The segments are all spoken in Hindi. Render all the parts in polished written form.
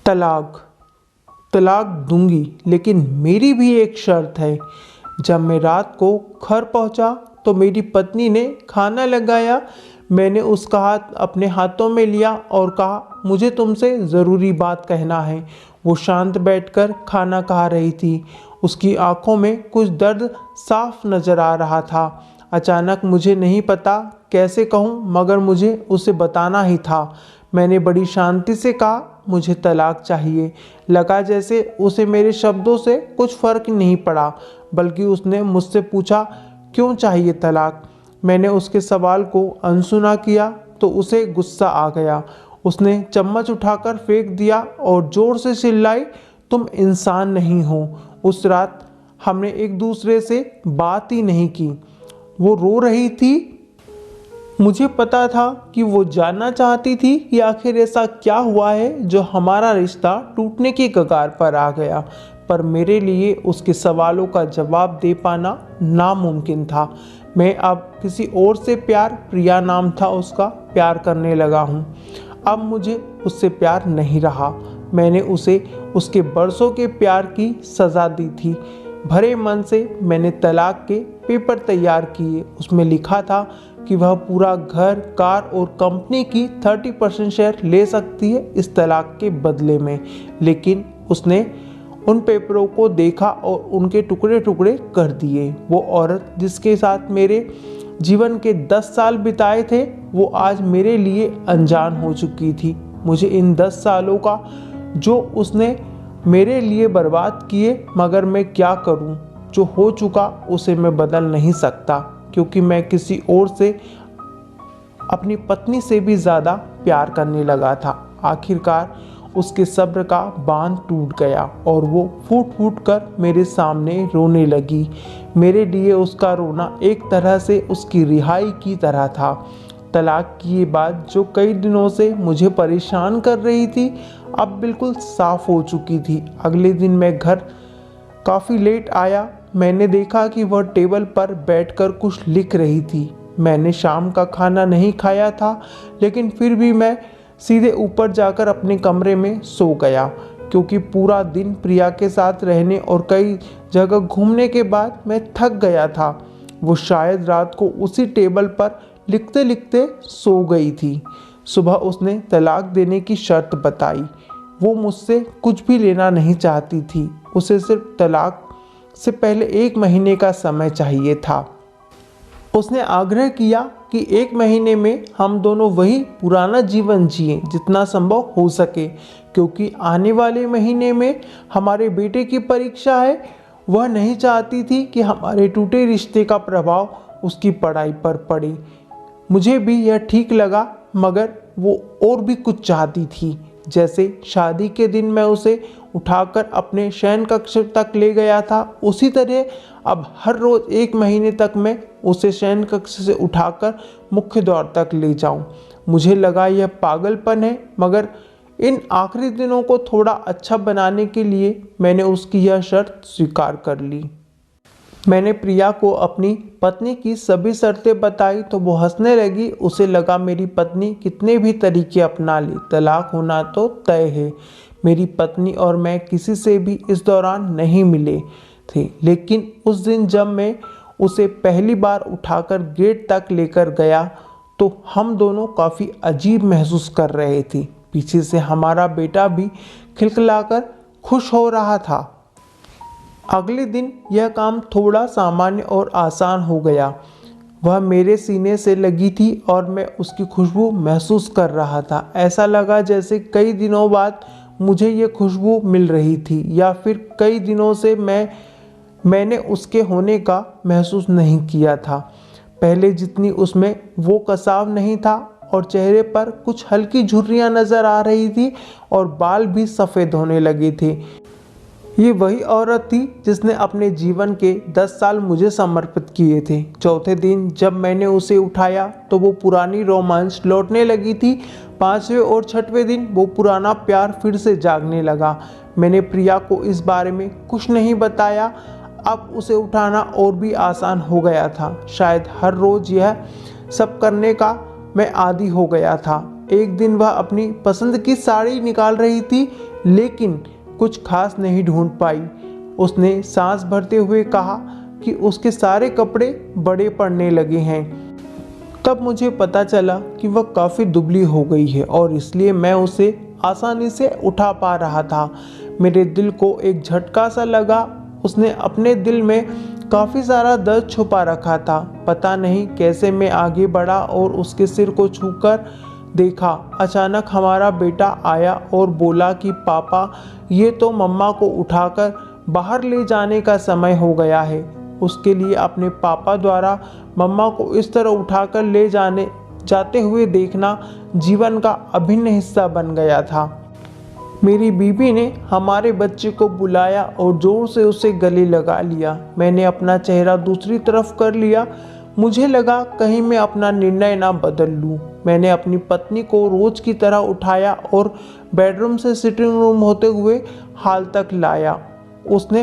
तलाक तलाक दूंगी, लेकिन मेरी भी एक शर्त है। जब मैं रात को घर पहुंचा तो मेरी पत्नी ने खाना लगाया। मैंने उसका हाथ अपने हाथों में लिया और कहा, मुझे तुमसे ज़रूरी बात कहना है। वो शांत बैठकर खाना खा रही थी। उसकी आंखों में कुछ दर्द साफ नज़र आ रहा था। अचानक मुझे नहीं पता कैसे कहूँ, मगर मुझे उसे बताना ही था। मैंने बड़ी शांति से कहा, मुझे तलाक चाहिए। लगा जैसे उसे मेरे शब्दों से कुछ फ़र्क नहीं पड़ा, बल्कि उसने मुझसे पूछा, क्यों चाहिए तलाक। मैंने उसके सवाल को अनसुना किया तो उसे गुस्सा आ गया। उसने चम्मच उठाकर फेंक दिया और ज़ोर से चिल्लाई, तुम इंसान नहीं हो। उस रात हमने एक दूसरे से बात ही नहीं की। वो रो रही थी। मुझे पता था कि वो जानना चाहती थी कि आखिर ऐसा क्या हुआ है जो हमारा रिश्ता टूटने की कगार पर आ गया। पर मेरे लिए उसके सवालों का जवाब दे पाना नामुमकिन था। मैं अब किसी और से प्रिया नाम था उसका, प्यार करने लगा हूँ। अब मुझे उससे प्यार नहीं रहा। मैंने उसे उसके बरसों के प्यार की सज़ा दी थी। भरे मन से मैंने तलाक के पेपर तैयार किए। उसमें लिखा था कि वह पूरा घर, कार और कंपनी की 30% शेयर ले सकती है इस तलाक के बदले में। लेकिन उसने उन पेपरों को देखा और उनके टुकड़े टुकड़े कर दिए। वो औरत जिसके साथ मेरे जीवन के 10 साल बिताए थे, वो आज मेरे लिए अनजान हो चुकी थी। मुझे इन 10 सालों का जो उसने मेरे लिए बर्बाद किए, मगर मैं क्या करूं? जो हो चुका उसे मैं बदल नहीं सकता, क्योंकि मैं किसी और से, अपनी पत्नी से भी ज़्यादा प्यार करने लगा था। आखिरकार उसके सब्र का बांध टूट गया और वो फूट फूट कर मेरे सामने रोने लगी। मेरे लिए उसका रोना एक तरह से उसकी रिहाई की तरह था। तलाक की ये बात जो कई दिनों से मुझे परेशान कर रही थी, अब बिल्कुल साफ हो चुकी थी। अगले दिन मैं घर काफ़ी लेट आया। मैंने देखा कि वह टेबल पर बैठकर कुछ लिख रही थी। मैंने शाम का खाना नहीं खाया था, लेकिन फिर भी मैं सीधे ऊपर जाकर अपने कमरे में सो गया, क्योंकि पूरा दिन प्रिया के साथ रहने और कई जगह घूमने के बाद मैं थक गया था। वो शायद रात को उसी टेबल पर लिखते लिखते सो गई थी। सुबह उसने तलाक देने की शर्त बताई। वो मुझसे कुछ भी लेना नहीं चाहती थी। उसे सिर्फ तलाक से पहले 1 महीने का समय चाहिए था। उसने आग्रह किया कि 1 महीने में हम दोनों वही पुराना जीवन जिएं जितना संभव हो सके, क्योंकि आने वाले महीने में हमारे बेटे की परीक्षा है। वह नहीं चाहती थी कि हमारे टूटे रिश्ते का प्रभाव उसकी पढ़ाई पर पड़े। मुझे भी यह ठीक लगा, मगर वो और भी कुछ चाहती थी। जैसे शादी के दिन मैं उसे उठाकर अपने शयन कक्ष तक ले गया था, उसी तरह अब हर रोज़ 1 महीने तक मैं उसे शयन कक्ष से उठाकर मुख्य द्वार तक ले जाऊं। मुझे लगा यह पागलपन है, मगर इन आखिरी दिनों को थोड़ा अच्छा बनाने के लिए मैंने उसकी यह शर्त स्वीकार कर ली। मैंने प्रिया को अपनी पत्नी की सभी शर्तें बताई तो वो हंसने लगी। उसे लगा मेरी पत्नी कितने भी तरीके अपना ले, तलाक होना तो तय है। मेरी पत्नी और मैं किसी से भी इस दौरान नहीं मिले थे, लेकिन उस दिन जब मैं उसे पहली बार उठाकर गेट तक लेकर गया तो हम दोनों काफ़ी अजीब महसूस कर रहे थे। पीछे से हमारा बेटा भी खिलखिलाकर खुश हो रहा था। अगले दिन यह काम थोड़ा सामान्य और आसान हो गया। वह मेरे सीने से लगी थी और मैं उसकी खुशबू महसूस कर रहा था। ऐसा लगा जैसे कई दिनों बाद मुझे ये खुशबू मिल रही थी, या फिर कई दिनों से मैंने उसके होने का महसूस नहीं किया था। पहले जितनी उसमें वो कसाव नहीं था और चेहरे पर कुछ हल्की झुर्रियाँ नज़र आ रही थी और बाल भी सफ़ेद होने लगे थे। ये वही औरत थी जिसने अपने जीवन के 10 साल मुझे समर्पित किए थे। चौथे दिन जब मैंने उसे उठाया तो वो पुरानी रोमांस लौटने लगी थी। 5वें और 6वें दिन वो पुराना प्यार फिर से जागने लगा। मैंने प्रिया को इस बारे में कुछ नहीं बताया। अब उसे उठाना और भी आसान हो गया था। शायद हर रोज़ यह सब करने का मैं आदी हो गया था। एक दिन वह अपनी पसंद की साड़ी निकाल रही थी, लेकिन कुछ खास नहीं ढूंढ पाई। उसने सांस भरते हुए कहा कि उसके सारे कपड़े बड़े पड़ने लगे हैं। तब मुझे पता चला कि वह काफ़ी दुबली हो गई है और इसलिए मैं उसे आसानी से उठा पा रहा था। मेरे दिल को एक झटका सा लगा। उसने अपने दिल में काफ़ी सारा दर्द छुपा रखा था। पता नहीं कैसे मैं आगे बढ़ा और उसके सिर को छूकर देखा। अचानक हमारा बेटा आया और बोला कि पापा, ये तो मम्मा को उठाकर बाहर ले जाने का समय हो गया है। उसके लिए अपने पापा द्वारा मम्मा को इस तरह उठाकर ले जाते हुए देखना जीवन का अभिन्न हिस्सा बन गया था। मेरी बीवी ने हमारे बच्चे को बुलाया और जोर से उसे गले लगा लिया। मैंने अपना चेहरा दूसरी तरफ कर लिया। मुझे लगा कहीं मैं अपना निर्णय ना बदल लूं। मैंने अपनी पत्नी को रोज की तरह उठाया और बेडरूम से सिटिंग रूम होते हुए हॉल तक लाया। उसने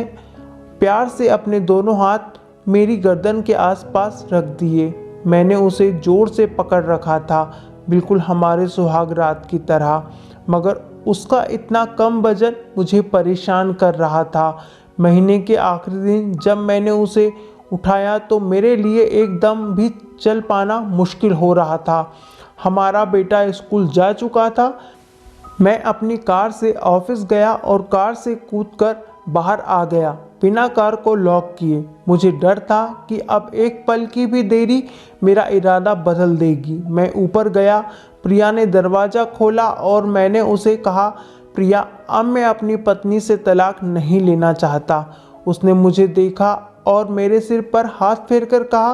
प्यार से अपने दोनों हाथ मेरी गर्दन के आसपास रख दिए। मैंने उसे जोर से पकड़ रखा था, बिल्कुल हमारे सुहाग रात की तरह, मगर उसका इतना कम वजन मुझे परेशान कर रहा था। महीने के आखिरी दिन जब मैंने उसे उठाया तो मेरे लिए एकदम भी चल पाना मुश्किल हो रहा था। हमारा बेटा स्कूल जा चुका था। मैं अपनी कार से ऑफिस गया और कार से कूदकर बाहर आ गया, बिना कार को लॉक किए। मुझे डर था कि अब एक पल की भी देरी मेरा इरादा बदल देगी। मैं ऊपर गया। प्रिया ने दरवाज़ा खोला और मैंने उसे कहा, प्रिया, अब मैं अपनी पत्नी से तलाक नहीं लेना चाहता। उसने मुझे देखा और मेरे सिर पर हाथ फेरकर कहा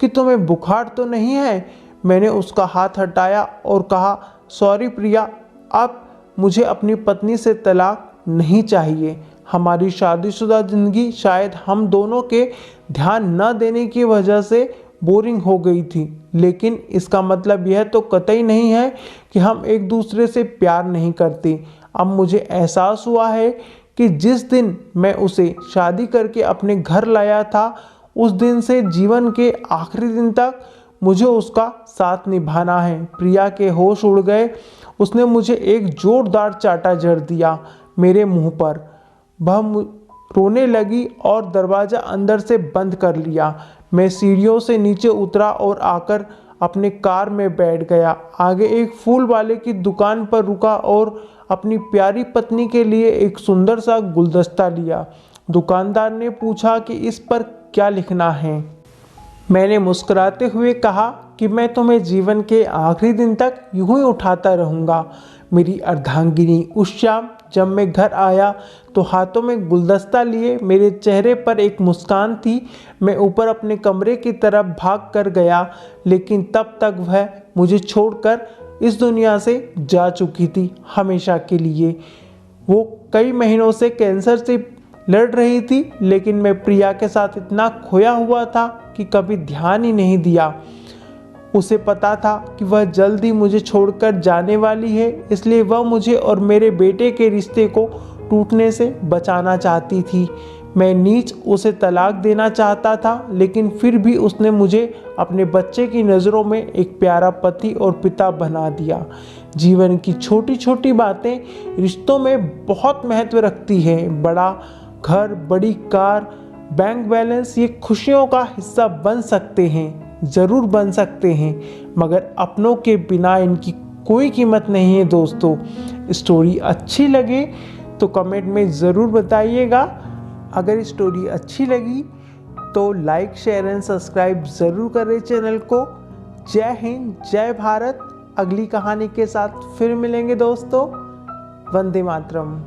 कि तुम्हें बुखार तो नहीं है। मैंने उसका हाथ हटाया और कहा, सॉरी प्रिया, अब मुझे अपनी पत्नी से तलाक नहीं चाहिए। हमारी शादीशुदा ज़िंदगी शायद हम दोनों के ध्यान न देने की वजह से बोरिंग हो गई थी, लेकिन इसका मतलब यह तो कतई नहीं है कि हम एक दूसरे से प्यार नहीं करते। अब मुझे एहसास हुआ है कि जिस दिन मैं उसे शादी करके अपने घर लाया था, उस दिन से जीवन के आखिरी दिन तक मुझे उसका साथ निभाना है। प्रिया के होश उड़ गए। उसने मुझे एक जोरदार चाटा जड़ दिया मेरे मुंह पर। वह रोने लगी और दरवाज़ा अंदर से बंद कर लिया। मैं सीढ़ियों से नीचे उतरा और आकर अपने कार में बैठ गया। आगे एक फूल वाले की दुकान पर रुका और अपनी प्यारी पत्नी के लिए एक सुंदर सा गुलदस्ता लिया। दुकानदार ने पूछा कि इस पर क्या लिखना है। मैंने मुस्कुराते हुए कहा कि मैं तुम्हें जीवन के आखिरी दिन तक यूं ही उठाता रहूँगा। मेरी अर्धांगिनी उस शाम जब मैं घर आया तो हाथों में गुलदस्ता लिए मेरे चेहरे पर एक मुस्कान थी। मैं ऊपर अपने कमरे की तरफ भाग कर गया, लेकिन तब तक वह मुझे छोड़कर इस दुनिया से जा चुकी थी हमेशा के लिए। वो कई महीनों से कैंसर से लड़ रही थी, लेकिन मैं प्रिया के साथ इतना खोया हुआ था कि कभी ध्यान ही नहीं दिया। उसे पता था कि वह जल्द ही मुझे छोड़कर जाने वाली है, इसलिए वह मुझे और मेरे बेटे के रिश्ते को टूटने से बचाना चाहती थी। मैं नीच उसे तलाक देना चाहता था, लेकिन फिर भी उसने मुझे अपने बच्चे की नज़रों में एक प्यारा पति और पिता बना दिया। जीवन की छोटी छोटी बातें रिश्तों में बहुत महत्व रखती हैं। बड़ा घर, बड़ी कार, बैंक बैलेंस ये खुशियों का हिस्सा बन सकते हैं, ज़रूर बन सकते हैं, मगर अपनों के बिना इनकी कोई कीमत नहीं है। दोस्तों, स्टोरी अच्छी लगे तो कमेंट में ज़रूर बताइएगा। अगर स्टोरी अच्छी लगी तो लाइक, शेयर एंड सब्सक्राइब ज़रूर करें चैनल को। जय हिंद, जय भारत। अगली कहानी के साथ फिर मिलेंगे दोस्तों। वंदे मातरम।